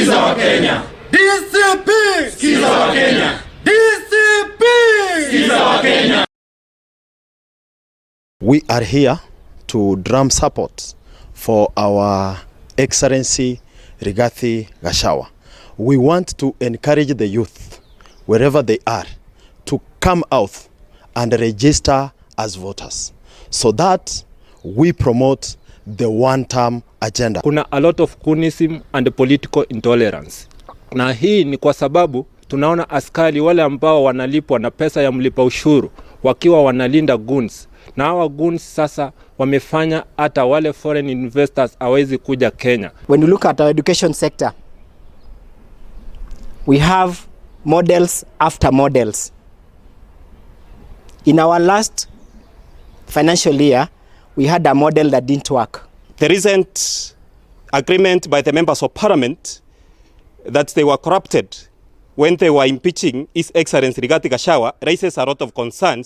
Sikiza wa Kenya. DCP. Sikiza wa Kenya. DCP. Sikiza wa Kenya. We are here to drum support for our Excellency Rigathi Gachagua. We want to encourage the youth, wherever they are, to come out and register as voters so that we promote the one-term agenda. Kuna a lot of cynicism and political intolerance. Na hii ni kwa sababu tunaona askari wale ambao wanalipwa na pesa ya mlipa ushuru wakiwa wanalinda goons. Na hawa goons sasa wamefanya hata wale foreign investors hawezi kuja Kenya. When you look at our education sector, we have models after models. In our last financial year, we had a model that didn't work. The recent agreement by the members of parliament that they were corrupted when they were impeaching His Excellency Rigathi Gachagua raises a lot of concerns.